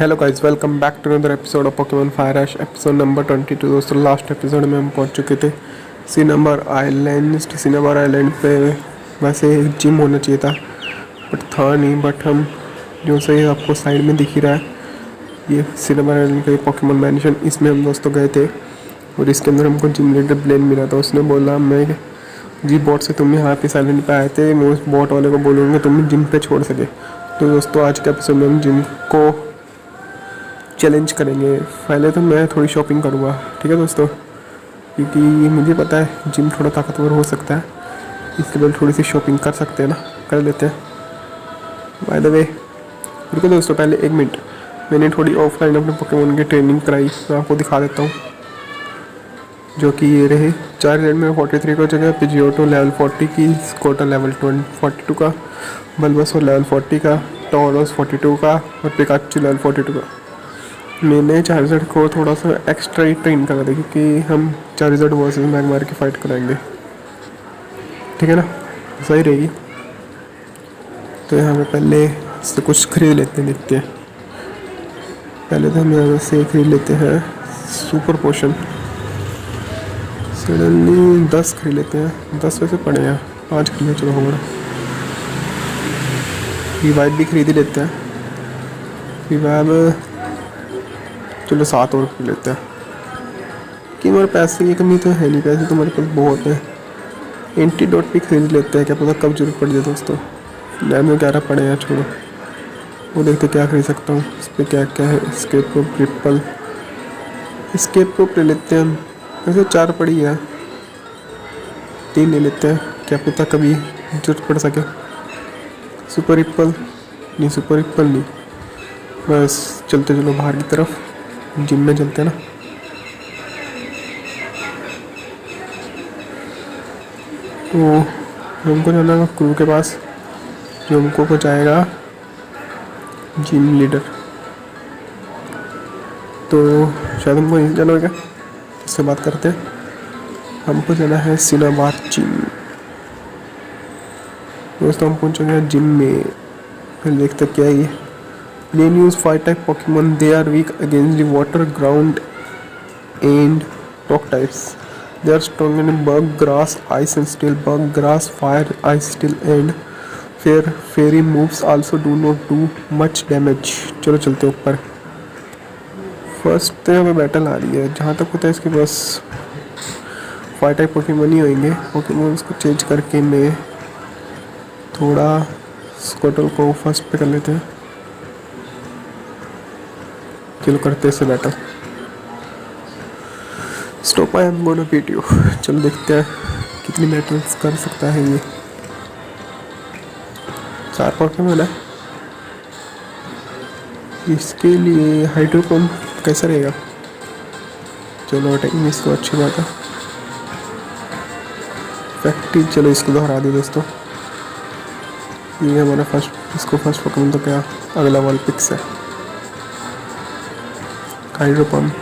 Hello guys, welcome back to another episode of Pokemon fire Ash, episode number 22। दोस्तों, last episode में हम पहुंच चुके थे सिनेमर आइलैंड। सिनेमर आइलैंड पे वैसे एक जिम होना चाहिए था बट था नहीं। बट हम जो सही आपको साइड में दिख ही रहा है, ये सिनेमर आइलैंड का पोकेमॉन मैंशन, इसमें हम दोस्तों गए थे और इसके अंदर हमको जिम लीडर ब्लेन मिला था। उसने बोला मैं जी बोट से तुम यहाँ पे आइलैंड पे आए थे, मैं उस बोट वाले को बोलूँगा तुम जिम पे छोड़ सके। तो दोस्तों, आज के एपिसोड में हम जिम को चैलेंज करेंगे। पहले तो मैं थोड़ी शॉपिंग करूँगा, ठीक है दोस्तों, क्योंकि मुझे पता है जिम थोड़ा ताकतवर हो सकता है, इसके बाद थोड़ी सी शॉपिंग कर सकते हैं ना, कर लेते हैं। बाय द वे रुको दोस्तों, पहले एक मिनट, मैंने थोड़ी ऑफलाइन अपने पोकेमॉन की ट्रेनिंग कराई, मैं आपको दिखा देता हूँ। जो कि ये रहे 4 रेड में 43 का जगह पिजियोटो लेवल 40 की, स्कोटा लेवल 42 का, बल्बासोर लेवल 40 का, टोरोस 42 का और पिकाचू लेवल 42 का। मैंने चार्जर को थोड़ा सा एक्स्ट्रा ही ट्रेन करा था क्योंकि हम चार्जर वर्सेस मैगमार की फ़ाइट कराएंगे, ठीक है ना, सही रहेगी। तो यहाँ पे पहले से कुछ खरीद लेते हैं, देखते हैं। पहले तो हम यहाँ से खरीद लेते हैं सुपर पोशन। सडनली 10 खरीद लेते हैं, 10 वैसे पड़े हैं, 5 खरीदे चलो हमारा। रिवाइव भी खरीद ही लेते हैं, रिवाइव चलो 7 और खरीद लेते हैं कि हमारे पैसे की कमी तो है नहीं, पैसे तो हमारे पास बहुत है। एंटीडोट भी खरीद लेते हैं, क्या पता कब जरूरत पड़ जाए दोस्तों। लैब में 11 पड़े हैं, छोड़ो वो देखते क्या खरीद सकता हूँ। इस पर क्या क्या है, escape proof triple, escape proof ले लेते हैं हम, वैसे 4 पड़ी है, 3 ले लेते हैं, क्या पता कभी जरूरत पड़ सके। सुपर रिपल नहीं, सुपर रिपल नहीं, बस चलते चलो बाहर की तरफ, जिम में चलते हैं ना। तो हमको जाना है क्रू के पास, जो हमको पहुँचाएगा जिम लीडर। तो शायद हमको यहीं जाना होगा, इससे बात करते हैं। हमको जाना है सिनेमर जिम। दोस्तों, हम पहुँच चुके हैं जिम में। फिर देखते क्या है ये। Main use 5 type Pokemon. They are weak against the water, ground, and rock types. They are strong in bug, grass, ice and steel. Bug, grass, fire, ice, steel and fairy moves also do not do much damage. चलो चलते ऊपर। First तो हमें battle आ रही है, जहाँ तक होता है इसके पास 5 टाइप पोकेमॉन ही होंगे। पोकेमॉन को चेंज करके मैं थोड़ा स्कोटल को फर्स्ट पे कर लेते हैं। चलो करते हैं इसे battle. Stop, I am gonna beat you. चलो देखते हैं कितनी बैटल्स कर सकता है ये। 4 पोकेमॉन है, इसके लिए हाइड्रो पंप कैसा रहेगा। चलो अटैकिंग इसको अच्छी बात है, इफेक्टिव। चलो इसको दोहरा दी दोस्तों, ये हमारा फर्स्ट, इसको फर्स्ट पोकेमॉन तो क्या अगला वॉलपिक्स है। हाइड्रो पंप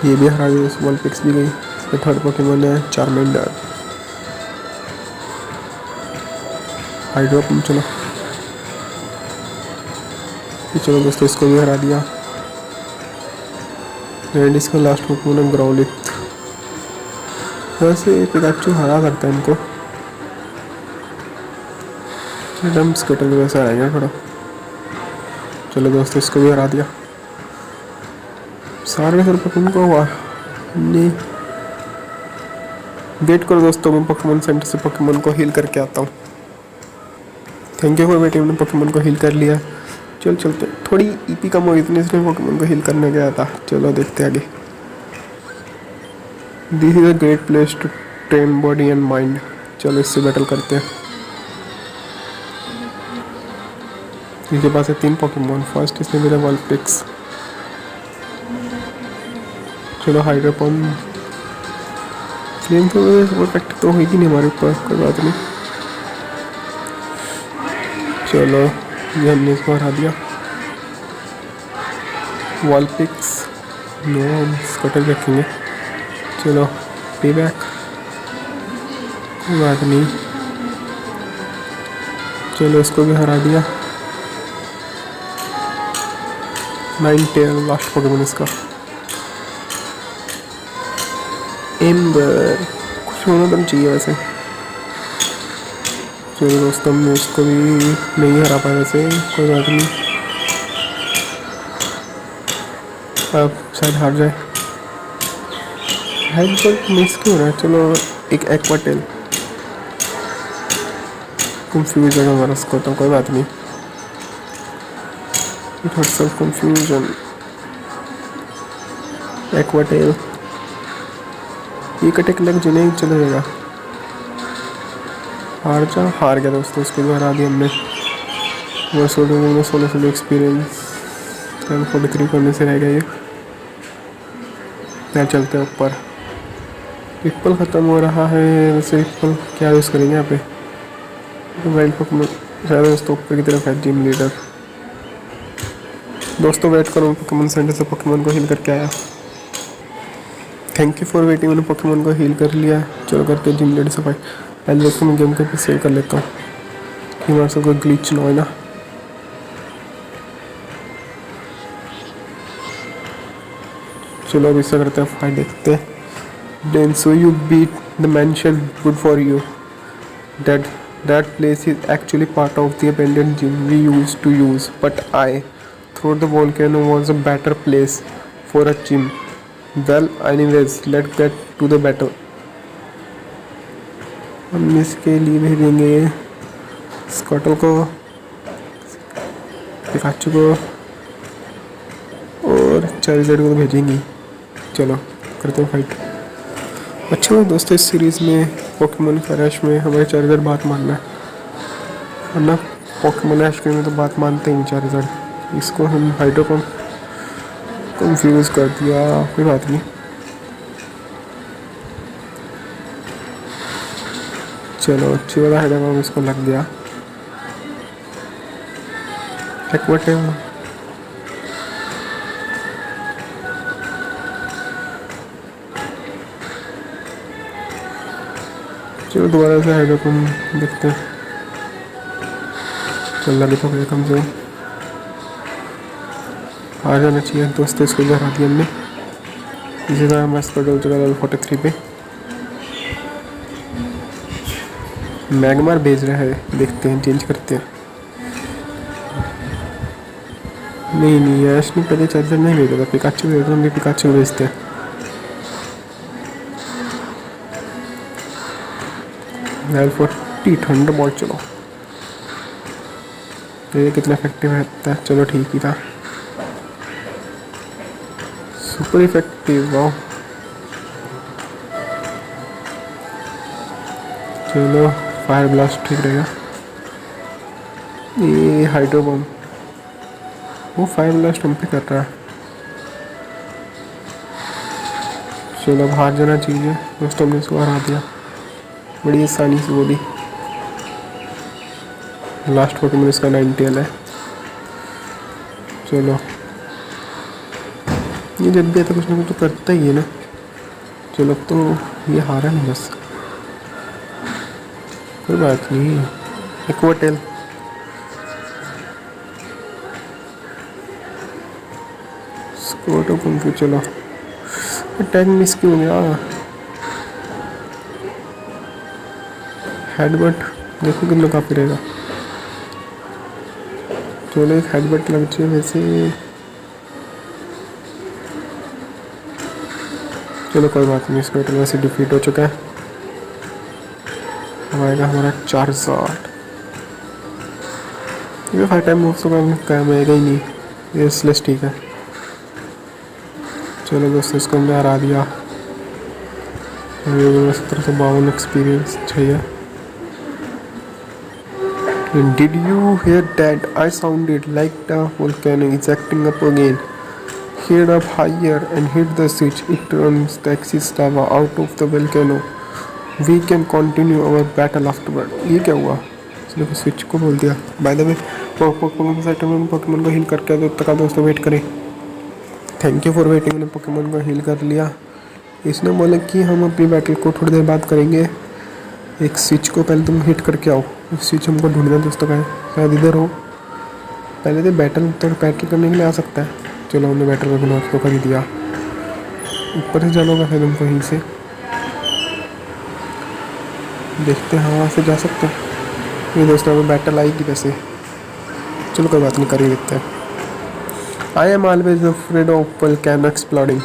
ये भी हरा दिया, वॉलपिक्स भी गई। इसका थर्ड पोकेमॉन है चार्मेंडर। हाइड्रो पंप चलो, चलो दोस्तों इसको भी हरा दिया। एंड इसका लास्ट पोकेमॉन है ग्राउलिथ। वैसे पिकाचू हरा सकता है इनको, एकदम स्केटर के वैसा आएगा थोड़ा। चलो दोस्तों इसको भी हरा दिया। सारे सर पोकेमॉन को हुआ नहीं। वेट करो दोस्तों, मैं पोकेमॉन सेंटर से पोकेमॉन को हील करके आता हूँ। थैंक यू फॉर वेटिंग, मैंने पोकेमॉन को हील कर लिया। चल चलते, थोड़ी ईपी कम हुई थी इसलिए पोकेमॉन को हील करने गया था। चलो देखते आगे। This is a great place to train body and mind. चलो इससे बैटल करते हैं। इसके पास है 3 पोकेमॉन। फर्स्ट इसने मेरा वॉलपिक्स। चलो हाइड्रो पंप, फ्लेम तो परफेक्ट तो होगी नहीं हमारे ऊपर, कोई बात नहीं। चलो ये हमने इसको हरा दिया। वॉलपिक्स नो, हम स्कटर रखेंगे। चलो पे बैक, कोई बात नहीं। चलो इसको भी हरा दिया। 9 टेल लास्ट पोकेमोन इसका। एम्बर कुछ होना तो चाहिए वैसे। चलो दोस्तों हमने इसको भी नहीं हरा पाया वैसे, कोई बात नहीं, अब शायद हार जाए। हेडबट मिस क्यों हो रहा है। चलो एक एक्वाटेल कंफ्यूजन हमारा इसको, तो कोई बात नहीं। It hurts of confusion. एक्वाटेल एक अटैक लग जाने चला जाएगा। हार गया दोस्तों, इसको भी हरा दिया हमने। 16 एक्सपीरियंस 43 करने से रह गया ये। क्या चलते हैं ऊपर। पिपल ख़त्म हो रहा है वैसे। पिपल क्या यूज़ करेंगे यहाँ पे। वाइल्ड पोकेमोन शायद दोस्तों ऊपर की तरफ है जिम लीडर। दोस्तों वेट करो, पोकेमोन सेंटर से पोकेमोन को हील करके आया। Thank you for waiting. मैंने पोकेमोन को हील कर लिया। चलो करके जिम लीडर सफाई। पहले दोस्तों मैं गेम को भी सेव कर लेता हूँ कि हमारे से कोई ग्लिच ना हो ना। चलो अब इससे करते हैं फाइट, देखते हैं। Then so you beat the mansion, good for you. That place is actually part of the abandoned gym we used to use, but I thought the volcano was a better place for a gym. Well, anyways, let's get to the battle. हम इसके लिए भेजेंगे स्कॉटल को, Pikachu को और charger को भेजेंगे। चलो करते हैं फाइट। अच्छा दोस्तों इस सीरीज़ में पोकेमोन फ्लैश में हमारे चार्जर बात मानना है, वरना पोकेमोन एश में तो बात मानते ही नहीं चार्जर। इसको हम हाइड्रो को कंफ्यूज कर दिया, कोई बात नहीं। चलो अच्छी वाला हाइड्रो इसको लग गया। एक्वाटेल चलो दोबारा से हाइड्रोकम देखते हैं। चल लगे तो कम से आ जाना चाहिए दोस्तों। इसको हरा दिया हमने। इसी तरह मैं इसको डल चुका लेवल 43 पे। मैगमार भेज रहा है, देखते हैं चेंज करते हैं। नहीं ऐश ने पहले चार्जर नहीं भेजा था, पिकाचू भेज रहा हूँ, पिकाचू भेजते हैं। लेवल 40 ठंडा बॉल। चलो ये कितना इफेक्टिव रहता है। चलो ठीक ही था, सुपर इफेक्टिव। वाह चलो फायर ब्लास्ट ठीक रहेगा। ये हाइड्रो बम, वो फायर ब्लास्ट हम पे कर रहा है। चलो अब हार जाना चाहिए दोस्तों, हमने इसको हरा दिया बड़ी आसानी से। वो भी लास्ट पोकेमोन इसका 9 टेल है। चलो ये जब भी आता कुछ ना कुछ तो करता ही है ना। चलो अब तो ये हारा नहीं बस, कोई बात नहीं। एक्वाटेल स्कोटो कंफ्यू। चलो अटैक मिस क्यों हो गया। हेडबट देखो कितना काफी रहेगा। चलो एक हेडबट लग जाए वैसे। चलो कोई बात नहीं, इसको वैसे डिफीट हो चुका है। अब आएगा हमारा चार्जर। ये 5 टाइम मूव तो काम आएगा ही नहीं, ये इसलिए ठीक है। चलो दोस्तों इसको हमने हरा दिया। 1752 एक्सपीरियंस चाहिए। Did you hear that? I sounded like the volcano is acting up again. Head up higher and hit the switch. It turns the excess lava out of the volcano. We can continue our battle afterward. ये क्या हुआ? इसने switch को बोल दिया। By the way Pokemon centre में Pokemon को heal करके तो तक दोस्तों वेट करें। Thank you for waiting. मैंने पोकेमोन को हील कर लिया। इसने बोला कि हम अपनी बैटल को थोड़ी देर बाद करेंगे। एक स्विच को पहले तुम हिट करके आओ। स्विच हमको ढूंढना दोस्तों का है, शायद इधर हो। पहले तो बैटल करने के लिए आ सकता है। चलो हमने बैटल का ग्लव्स तो खरीद दिया। ऊपर से जाना होगा शायद हमको यहीं से, देखते हैं वहाँ से जा सकते हैं। ये दोस्तों हमें बैटल आएगी वैसे, चलो कोई बात नहीं, कर ही देखते हैं। I am always afraid of volcano exploding.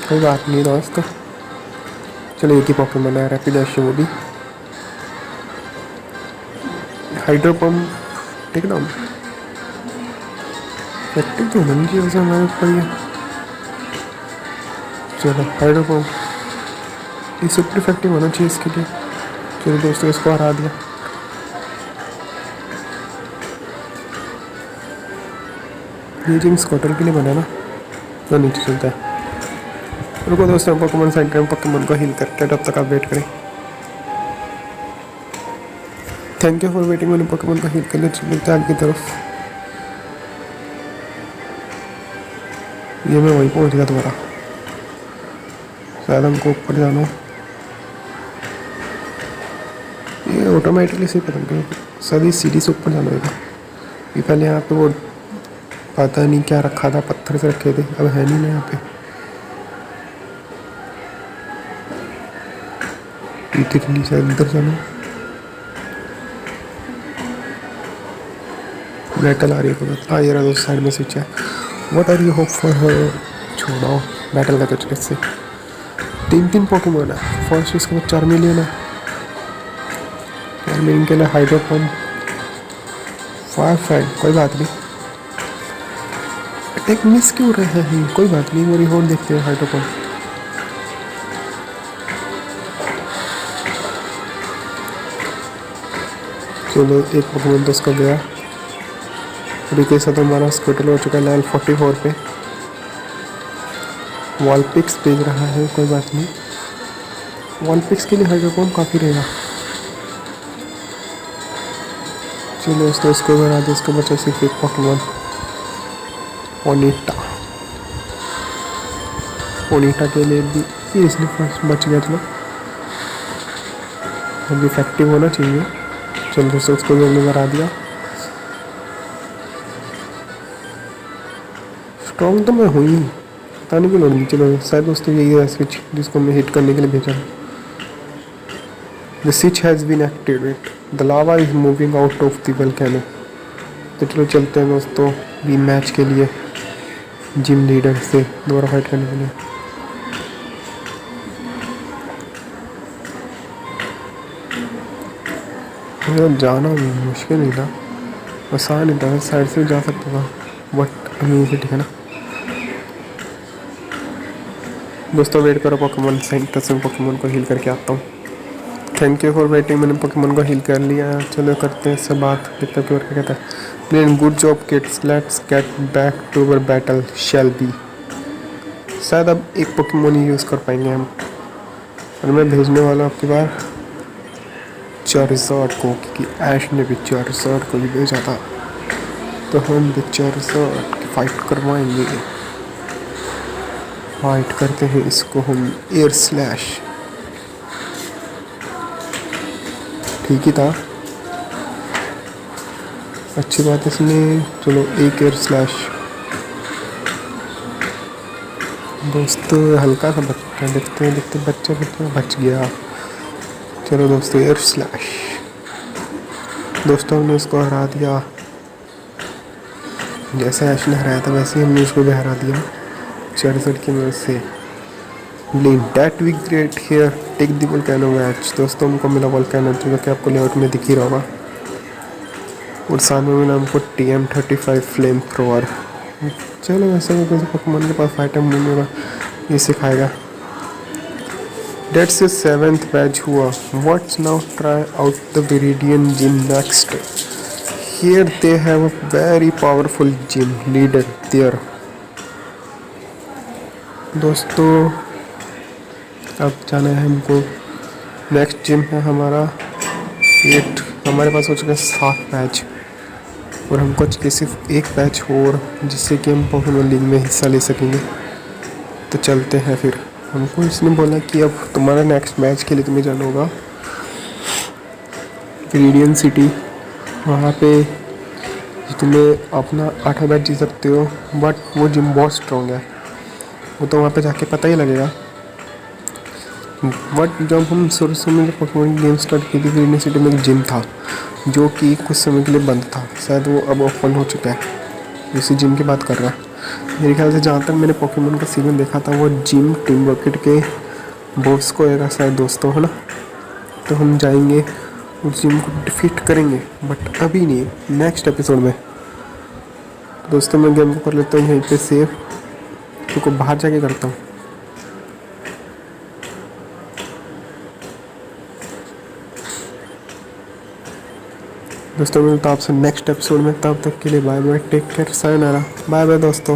कोई बात नहीं दोस्त, चलो एक ही पोकेमॉन है रैपिड एश, वो भी hydro pump take down active तो होना चाहिए वैसे हमारे ऊपर ये। चलो हाइड्रो पम्प ये सुपर इफेक्टिव होना चाहिए इसके लिए। चलो दोस्तों इसको हरा दिया। ये जिम स्कॉटर के लिए बना ना, तो नीचे चलता है। रुको दोस्तों, पोकेमॉन सेंटर में पोकेमॉन को हील करते हैं, तब तक आप वेट करें। Thank you for waiting. मैंने पोकेमॉन को हील कर लिया, चलते हैं आगे की तरफ। ये मैं वहीं पहुंच गया दोबारा, शायद हमको ऊपर जाना हो। ये ऑटोमेटिकली से पता नहीं, शायद ये सीढ़ी से ऊपर जाना होगा। ये पहले यहाँ पे वो पता नहीं क्या रखा था, पत्थर से रखे थे, अब है नहीं ना यहाँ पे। शायद इधर जाना। बैटल आ रही है, हाँ ये रहा दोस्त, साइड में स्विच है। What are you hope for her, छोड़ो बैटल का तो चल से। 3 पोकेमॉन है, फर्स्ट इसके बाद चार्मेलियन है, चार्मेलियन के लिए हाइड्रो पम्प, फायर फैन। कोई बात नहीं, अटैक मिस क्यों रहे हैं, कोई बात नहीं, मेरी होल देखते हैं हाइड्रो पम्प। चलो एक पोकेमॉन तो उसका गया। अभी के साथ हमारा स्कूटर हो चुका है लेवल 44 पे। वॉल पिक्स भेज रहा है, कोई बात नहीं, वॉल पिक्स के लिए हाइड्रो पम्प काफ़ी रहेगा। चलो दोस्तों इसको बना दो, इसको बचा सिर्फ एक पोकेमॉन ओनिटा के लिए भी ये इसलिए फर्स्ट बच गया। चलो अब इफेक्टिव होना चाहिए। चलो दोस्तों उसको भी हमने मरा दिया। स्ट्रॉन्ग तो मैं हुई, पता नहीं क्यों लड़ दी। चलो शायद दोस्तों यही है स्विच जिसको मैं हिट करने के लिए भेजा। The switch has been activated, the lava is moving out of the volcano. तो चलो चलते हैं दोस्तों वी मैच के लिए जिम लीडर से दोबारा फाइट करने के लिए। जाना मुश्किल नहीं था, आसान नहीं था, साइड से जा सकता था, बट अभी से ठीक है ना। दोस्तों वेट करो, पोकेमॉन सेंटर से पोकेमॉन को हील करके आता हूँ। Thank you for waiting. मैंने पोकेमॉन को हील कर लिया। चलो करते हैं इससे बात, देखते हैं क्या कहता है। प्लेन good job kids, let's get back to our battle shall be. शायद अब एक पोकेमॉन ही यूज़ कर पाएंगे हम, और मैं भेजने वाला आपकी बार चार्जर्ड को, क्योंकि ऐश ने भी चार्जर्ड को ही भेजा था, तो हम भी चार्जर्ड की फाइट करवाएंगे। फाइट करते हैं इसको हम एयर स्लैश, ठीक ही था, अच्छी बात है इसमें। चलो एक एयर स्लैश दोस्तों, हल्का सा बच्चा देखते बच्चा बच गया। चलो दोस्तों एयर स्लैश, दोस्तों हमने उसको हरा दिया। जैसे ऐश ने हराया था वैसे ही हमने उसको भी हरा दिया चार्जर की मदद से। Lean that we great here take the volcano match. दोस्तों हमको मिला वोल्केनो, जो कि आपको लेआउट में दिख ही रहा होगा, और साथ में मिला हमको TM35 फ्लेम थ्रोअर। चलो वैसे भी किसी पोकेमॉन के पास आइटम नहीं होगा, ये सिखाएगा। That's the 7th badge हुआ। Let's now try out the Viridian gym next. Here they have a very powerful gym leader there. दोस्तों अब जाना है हमको, नेक्स्ट जिम है हमारा 8, हमारे पास हो चुका है 7 बैच, और हमको चाहिए सिर्फ एक बैच और, जिससे कि हम पोकेमॉन लीग में हिस्सा ले सकेंगे। तो चलते हैं फिर। हमको इसने बोला कि अब तुम्हारा नेक्स्ट मैच के लिए तुम्हें जाना होगा रेडियन सिटी, वहाँ पे तुम्हें अपना 8 जी सकते हो, बट वो जिम बहुत स्ट्रॉन्ग है, वो तो वहाँ पे जाके पता ही लगेगा। बट जब हम शुरू में पोकेमॉन गेम स्टार्ट की थी, रेडियन सिटी में एक जिम था जो कि कुछ समय के लिए बंद था, शायद वो अब ओपन हो चुका है। उसी जिम की बात कर रहा है मेरे ख्याल से। जहाँ तक मैंने पोकेमॉन का सीजन देखा था, वो जिम टीम रॉकेट के बॉस को एक शायद दोस्तों है ना, तो हम जाएंगे उस जिम को डिफीट करेंगे, बट अभी नहीं, नेक्स्ट एपिसोड में। तो दोस्तों मैं गेम को कर लेता हूँ यहीं पे सेव, तो बाहर जाके करता हूँ। दोस्तों मिलता हूँ आपसे नेक्स्ट एपिसोड में, तब तक के लिए बाय बाय, टेक केयर, सायोनारा, बाय बाय दोस्तों।